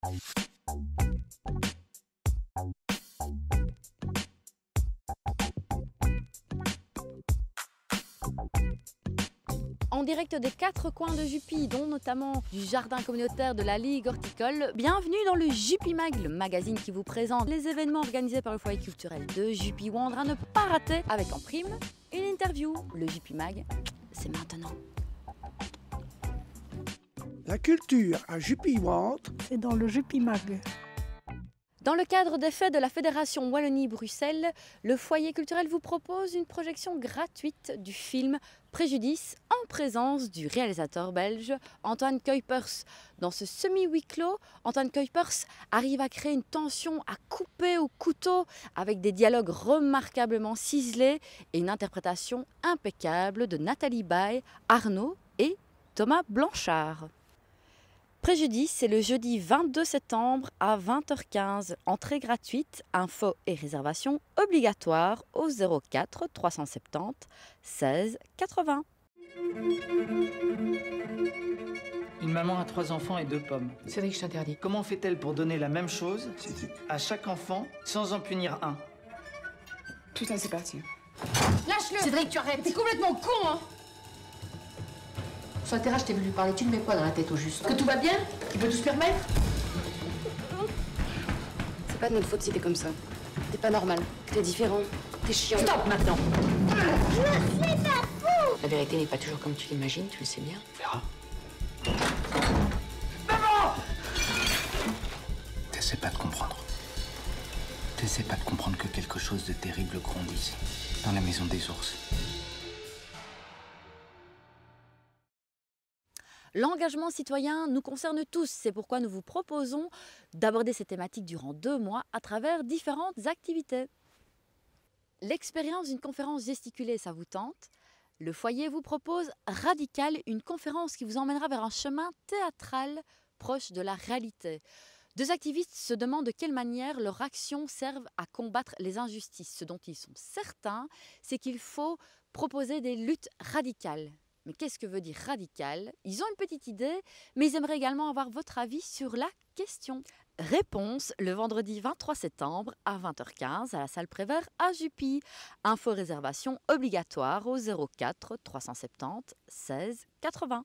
En direct des 4 coins de Jupy, dont notamment du jardin communautaire de la Ligue horticole, bienvenue dans le Jupy Mag, le magazine qui vous présente les événements organisés par le foyer culturel de Jupy-Wandre à ne pas rater, avec en prime une interview. Le Jupy Mag, c'est maintenant. La culture à Jupy-Wandre, c'est dans le Jupy Mag. Dans le cadre des fêtes de la Fédération Wallonie-Bruxelles, le foyer culturel vous propose une projection gratuite du film Préjudice en présence du réalisateur belge Antoine Kuipers. Dans ce semi-huis clos, Antoine Kuipers arrive à créer une tension à couper au couteau avec des dialogues remarquablement ciselés et une interprétation impeccable de Nathalie Baye, Arnaud et Thomas Blanchard. Préjudice, c'est le jeudi 22 septembre à 20h15. Entrée gratuite, infos et réservations obligatoires au 04 370 16 80. Une maman a 3 enfants et 2 pommes. Cédric, je t'interdis. Comment fait-elle pour donner la même chose à chaque enfant sans en punir un? Putain, c'est parti. Lâche-le! Cédric, tu arrêtes! T'es complètement con, hein! Sur la terrasse, je t'ai vu lui parler. Tu ne mets quoi dans la tête au juste? Que tout va bien? Tu peux tout se permettre? C'est pas de notre faute si t'es comme ça. T'es pas normal. T'es différent. T'es chiant. Stop maintenant! Je suis pas fou! La vérité n'est pas toujours comme tu l'imagines, tu le sais bien. On verra. T'essaies pas de comprendre. T'essaies pas de comprendre que quelque chose de terrible grandisse dans la maison des ours. L'engagement citoyen nous concerne tous, c'est pourquoi nous vous proposons d'aborder ces thématiques durant 2 mois à travers différentes activités. L'expérience d'une conférence gesticulée, ça vous tente? Le foyer vous propose Radical, une conférence qui vous emmènera vers un chemin théâtral proche de la réalité. 2 activistes se demandent de quelle manière leurs actions servent à combattre les injustices. Ce dont ils sont certains, c'est qu'il faut proposer des luttes radicales. Mais qu'est-ce que veut dire radical? Ils ont une petite idée, mais ils aimeraient également avoir votre avis sur la question. Réponse le vendredi 23 septembre à 20h15 à la salle Prévert à Jupy. Info réservation obligatoire au 04 370 16 80.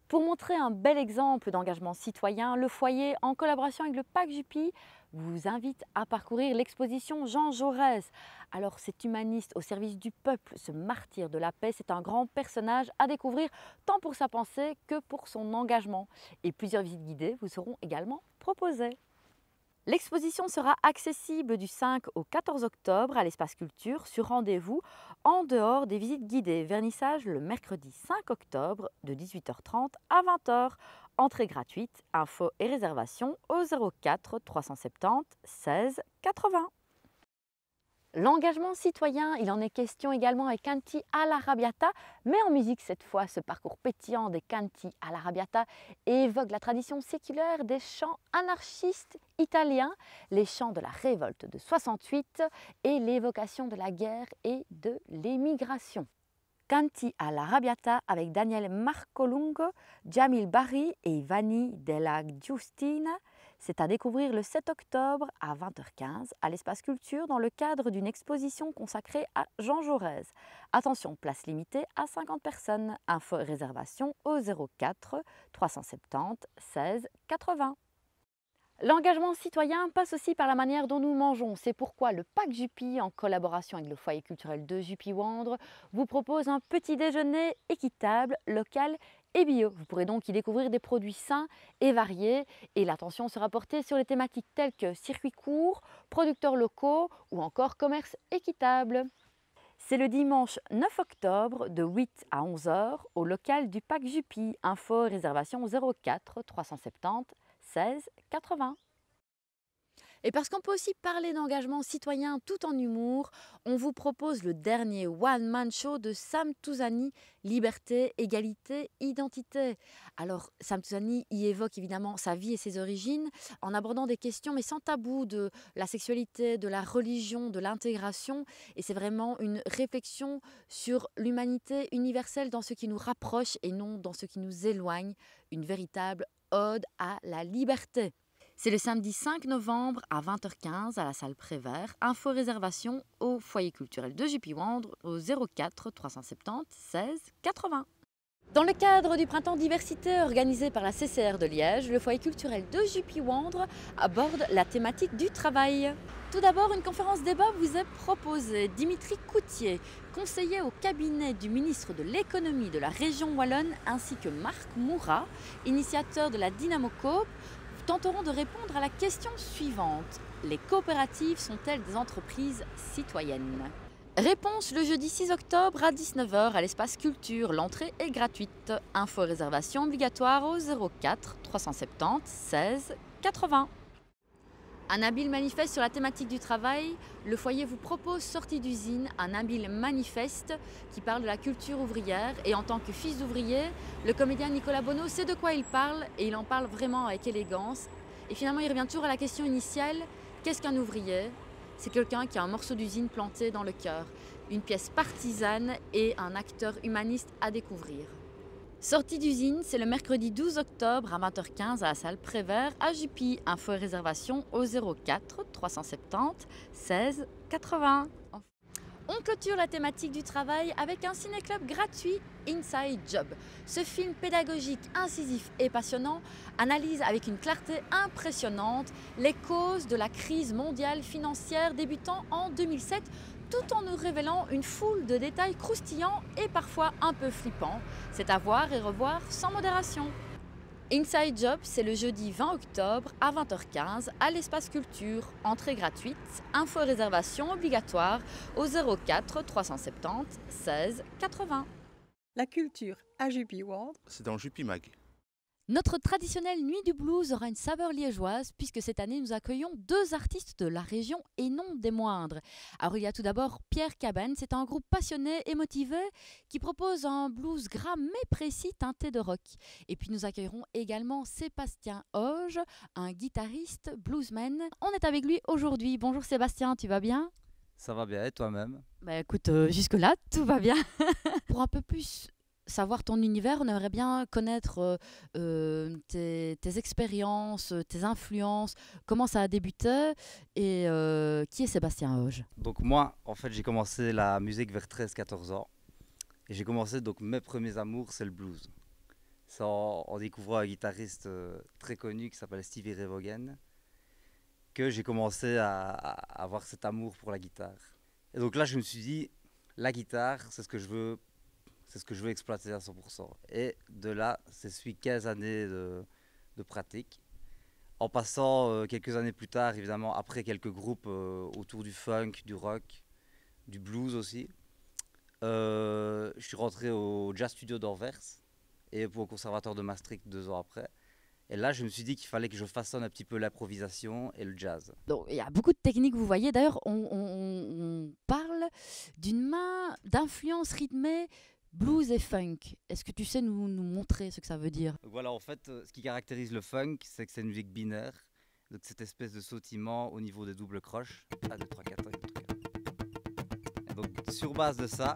Pour montrer un bel exemple d'engagement citoyen, le foyer, en collaboration avec le PAC Jupy, vous invite à parcourir l'exposition Jean Jaurès. Alors cet humaniste au service du peuple, ce martyr de la paix, c'est un grand personnage à découvrir tant pour sa pensée que pour son engagement. Et plusieurs visites guidées vous seront également proposées. L'exposition sera accessible du 5 au 14 octobre à l'Espace Culture sur rendez-vous en dehors des visites guidées. Vernissage le mercredi 5 octobre de 18h30 à 20h. Entrée gratuite, infos et réservations au 04 370 16 80. L'engagement citoyen, il en est question également avec Canti all'Arrabbiata, mais en musique cette fois. Ce parcours pétillant des Canti all'Arrabbiata évoque la tradition séculaire des chants anarchistes italiens, les chants de la révolte de 68 et l'évocation de la guerre et de l'émigration. Canti all'Arrabbiata avec Daniel Marcolungo, Jamil Barry et Vanni della Giustina. C'est à découvrir le 7 octobre à 20h15 à l'Espace Culture dans le cadre d'une exposition consacrée à Jean Jaurès. Attention, place limitée à 50 personnes. Info et réservation au 04 370 16 80. L'engagement citoyen passe aussi par la manière dont nous mangeons. C'est pourquoi le PAC Jupy, en collaboration avec le foyer culturel de Jupy-Wandre, vous propose un petit déjeuner équitable, local et bio. Vous pourrez donc y découvrir des produits sains et variés et l'attention sera portée sur les thématiques telles que circuits courts, producteurs locaux ou encore commerce équitable. C'est le dimanche 9 octobre de 8 à 11h au local du PAC Jupy. Info et réservation 04 370 16 80. Et parce qu'on peut aussi parler d'engagement citoyen tout en humour, on vous propose le dernier one-man show de Sam Touzani, Liberté, Égalité, Identité. Alors, Sam Touzani y évoque évidemment sa vie et ses origines en abordant des questions, mais sans tabou, de la sexualité, de la religion, de l'intégration. Et c'est vraiment une réflexion sur l'humanité universelle dans ce qui nous rapproche et non dans ce qui nous éloigne. Une véritable ode à la liberté. C'est le samedi 5 novembre à 20h15 à la salle Prévert. Info réservation au foyer culturel de Juppy-Wandre au 04 370 16 80. Dans le cadre du printemps diversité organisé par la CCR de Liège, le foyer culturel de Juppy-Wandre aborde la thématique du travail. Tout d'abord, une conférence débat vous est proposée. Dimitri Coutier, conseiller au cabinet du ministre de l'économie de la région wallonne, ainsi que Marc Mourat, initiateur de la Dynamo Coop, tenteront de répondre à la question suivante. Les coopératives sont-elles des entreprises citoyennes? Réponse le jeudi 6 octobre à 19h à l'espace culture. L'entrée est gratuite. Info et réservation obligatoire au 04 370 16 80. Un habile manifeste sur la thématique du travail. Le foyer vous propose sortie d'usine, un habile manifeste qui parle de la culture ouvrière. Et en tant que fils d'ouvrier, le comédien Nicolas Bonneau sait de quoi il parle et il en parle vraiment avec élégance. Et finalement, il revient toujours à la question initiale, qu'est-ce qu'un ouvrier? C'est quelqu'un qui a un morceau d'usine planté dans le cœur, une pièce partisane et un acteur humaniste à découvrir. Sortie d'usine, c'est le mercredi 12 octobre à 20h15 à la salle Prévert à Juppy. Info et réservation au 04 370 16 80. On clôture la thématique du travail avec un ciné-club gratuit, Inside Job. Ce film pédagogique, incisif et passionnant analyse avec une clarté impressionnante les causes de la crise mondiale financière débutant en 2007, tout en nous révélant une foule de détails croustillants et parfois un peu flippants. C'est à voir et revoir sans modération. Inside Job, c'est le jeudi 20 octobre à 20h15 à l'espace culture. Entrée gratuite, info et réservation obligatoire au 04 370 16 80. La culture à Juppy-Wandre. C'est dans Juppy Mag. Notre traditionnelle nuit du blues aura une saveur liégeoise puisque cette année nous accueillons 2 artistes de la région et non des moindres. Alors il y a tout d'abord Pierre Cabane, c'est un groupe passionné et motivé qui propose un blues gras mais précis teinté de rock. Et puis nous accueillerons également Sébastien Hoge, un guitariste bluesman. On est avec lui aujourd'hui. Bonjour Sébastien, tu vas bien? Ça va bien et toi-même? Bah écoute, jusque-là tout va bien. Pour un peu plus savoir ton univers, on aimerait bien connaître tes expériences, tes influences, comment ça a débuté et qui est Sébastien Hoge? Donc moi, en fait, j'ai commencé la musique vers 13-14 ans. Et j'ai commencé, donc mes premiers amours, c'est le blues. C'est en découvrant un guitariste très connu qui s'appelle Stevie Ray Vaughan que j'ai commencé à avoir cet amour pour la guitare. Et donc là, je me suis dit, la guitare, c'est ce que je veux exploiter à 100%. Et de là, c'est suivi 15 années de pratique. En passant quelques années plus tard, évidemment, après quelques groupes autour du funk, du rock, du blues aussi, je suis rentré au Jazz Studio d'Anvers et au Conservatoire de Maastricht 2 ans après. Et là, je me suis dit qu'il fallait que je façonne un petit peu l'improvisation et le jazz. Donc, il y a beaucoup de techniques, vous voyez. D'ailleurs, on parle d'une main d'influence rythmée blues et funk. Est-ce que tu sais nous montrer ce que ça veut dire? Donc voilà, en fait, ce qui caractérise le funk, c'est que c'est une musique binaire. Donc cette espèce de sautillement au niveau des doubles croches. 1, 2, 3, 4, 1, 2, 3, 4. Et donc sur base de ça,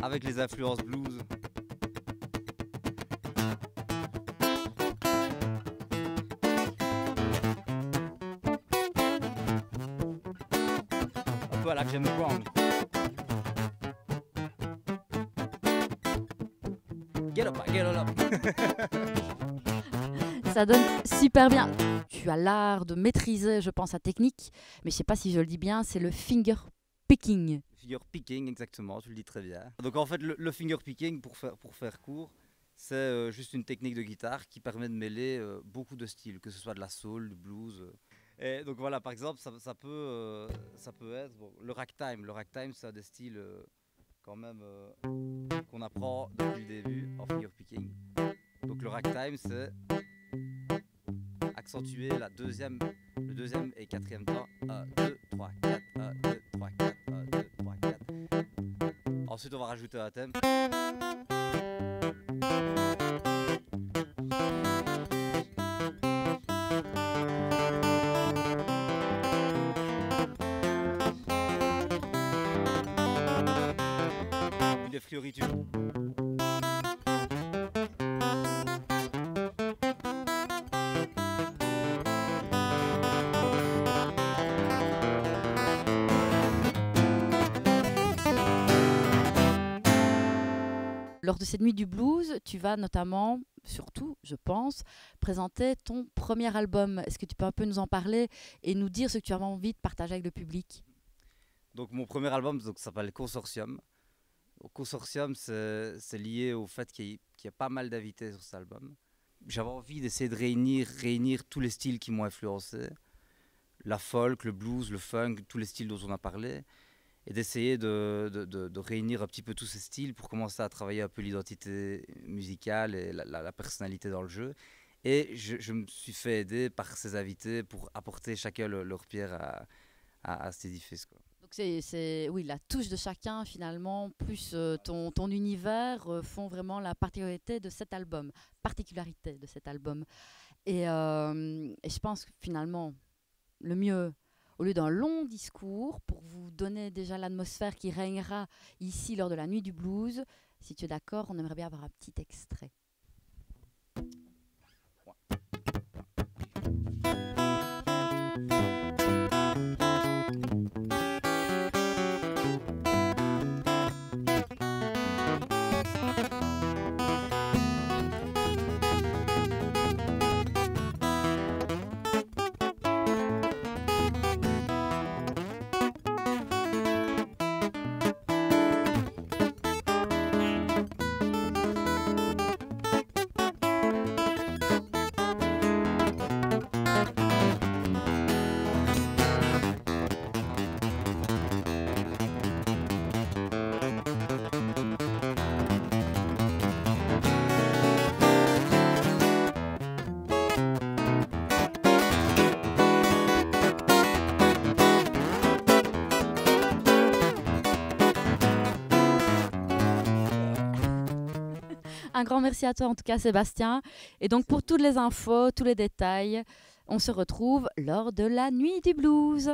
avec les influences blues, un peu à la James Brown. Get up, get on up. Ça donne super bien. Tu as l'art de maîtriser, je pense, la technique, mais je ne sais pas si je le dis bien, c'est le finger picking. Finger picking, exactement, tu le dis très bien. Donc en fait, le finger picking, pour faire court, c'est juste une technique de guitare qui permet de mêler beaucoup de styles, que ce soit de la soul, du blues. Et donc voilà, par exemple, ça peut être bon, le ragtime. Le ragtime, c'est un des styles quand même qu'on apprend depuis le début en finger picking. Donc le ragtime, c'est accentuer la deuxième Le deuxième et quatrième temps. 1, 2, 3, 4. 1, 2, 3, 4. 1, 2, 3, 4. Ensuite, on va rajouter un thème. Des fioritures. Lors de cette nuit du blues, tu vas notamment, surtout, je pense, présenter ton premier album. Est-ce que tu peux un peu nous en parler et nous dire ce que tu as envie de partager avec le public? Donc mon premier album s'appelle Consortium. Consortium, c'est lié au fait qu'il y a pas mal d'invités sur cet album. J'avais envie d'essayer de réunir tous les styles qui m'ont influencé. La folk, le blues, le funk, tous les styles dont on a parlé. Et d'essayer de réunir un petit peu tous ces styles pour commencer à travailler un peu l'identité musicale et la personnalité dans le jeu. Et je me suis fait aider par ces invités pour apporter chacun leur pierre à cet édifice, quoi. Donc c'est oui, la touche de chacun finalement, plus ton univers font vraiment la particularité de cet album. Et je pense que finalement, le mieux, au lieu d'un long discours, pour vous donner déjà l'atmosphère qui régnera ici lors de la nuit du blues, si tu es d'accord, on aimerait bien avoir un petit extrait. Un grand merci à toi en tout cas Sébastien. Et donc pour toutes les infos, tous les détails, on se retrouve lors de la nuit du blues.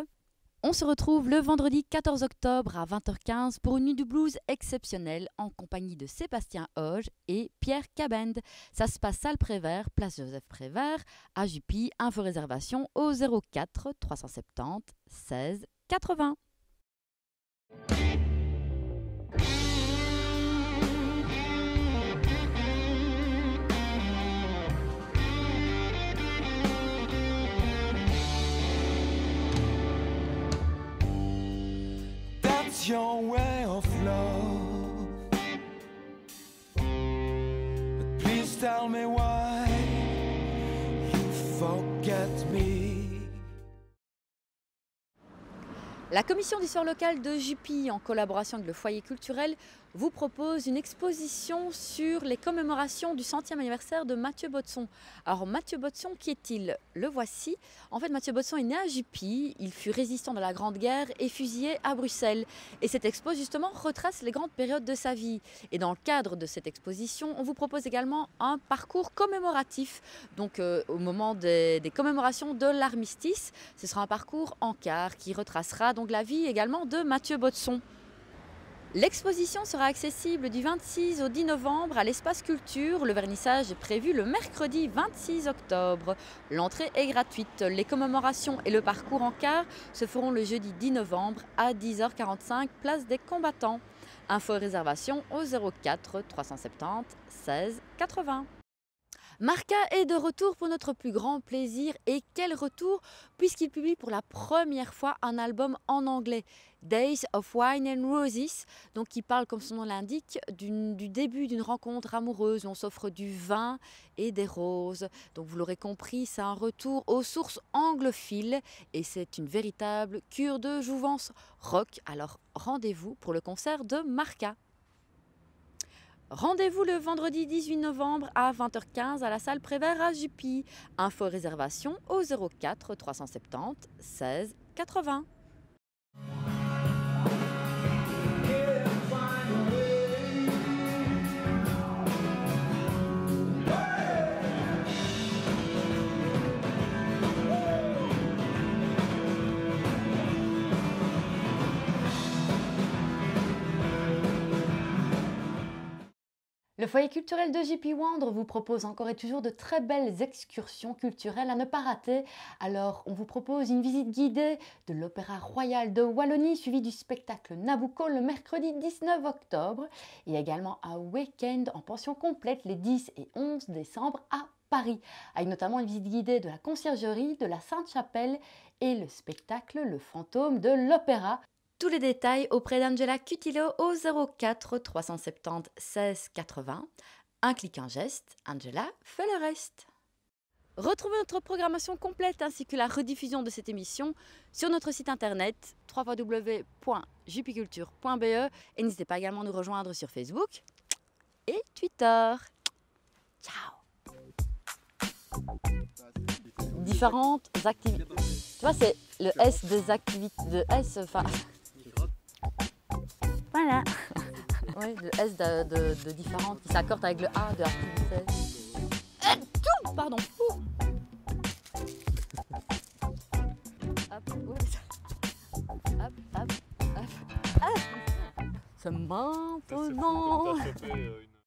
On se retrouve le vendredi 14 octobre à 20h15 pour une nuit du blues exceptionnelle en compagnie de Sébastien Hoge et Pierre Cabend. Ça se passe salle Prévert, place Joseph Prévert, à Jupy. Info réservation au 04 370 16 80. Your way of love, but please tell me why you forget me. La commission d'histoire locale de Jupy, en collaboration avec le foyer culturel, vous propose une exposition sur les commémorations du 100e anniversaire de Mathieu Botsson. Alors Mathieu Botsson, qui est-il? Le voici. En fait, Mathieu Botsson est né à Jupy, il fut résistant de la Grande Guerre et fusillé à Bruxelles. Et cette expo, justement, retrace les grandes périodes de sa vie. Et dans le cadre de cette exposition, on vous propose également un parcours commémoratif. Donc au moment des commémorations de l'armistice, ce sera un parcours en quart qui retracera donc la vie également de Mathieu Botsson. L'exposition sera accessible du 26 au 10 novembre à l'espace culture. Le vernissage est prévu le mercredi 26 octobre. L'entrée est gratuite. Les commémorations et le parcours en quart se feront le jeudi 10 novembre à 10h45, place des combattants. Info et réservation au 04 370 16 80. Marca est de retour pour notre plus grand plaisir. Et quel retour, puisqu'il publie pour la première fois un album en anglais, Days of Wine and Roses, donc qui parle, comme son nom l'indique, du début d'une rencontre amoureuse où on s'offre du vin et des roses. Donc vous l'aurez compris, c'est un retour aux sources anglophiles et c'est une véritable cure de jouvence rock. Alors rendez-vous pour le concert de Marca. Rendez-vous le vendredi 18 novembre à 20h15 à la salle Prévert à Jupy. Info réservation au 04 370 16 80. Le foyer culturel de J.P. Wandre vous propose encore et toujours de très belles excursions culturelles à ne pas rater. Alors, on vous propose une visite guidée de l'Opéra Royal de Wallonie, suivie du spectacle Nabucco le mercredi 19 octobre, et également un week-end en pension complète les 10 et 11 décembre à Paris, avec notamment une visite guidée de la conciergerie, de la Sainte-Chapelle et le spectacle Le Fantôme de l'Opéra. Tous les détails auprès d'Angela Cutillo au 04 370 16 80. Un clic, un geste, Angela fait le reste. Retrouvez notre programmation complète ainsi que la rediffusion de cette émission sur notre site internet www.jupyculture.be et n'hésitez pas également à nous rejoindre sur Facebook et Twitter. Ciao. Différentes activités. Tu vois, c'est le S des activités. De S, enfin. Voilà. Oui, le S de différentes qui s'accordent avec le A de activité. Pardon. Hop, hop. C'est maintenant.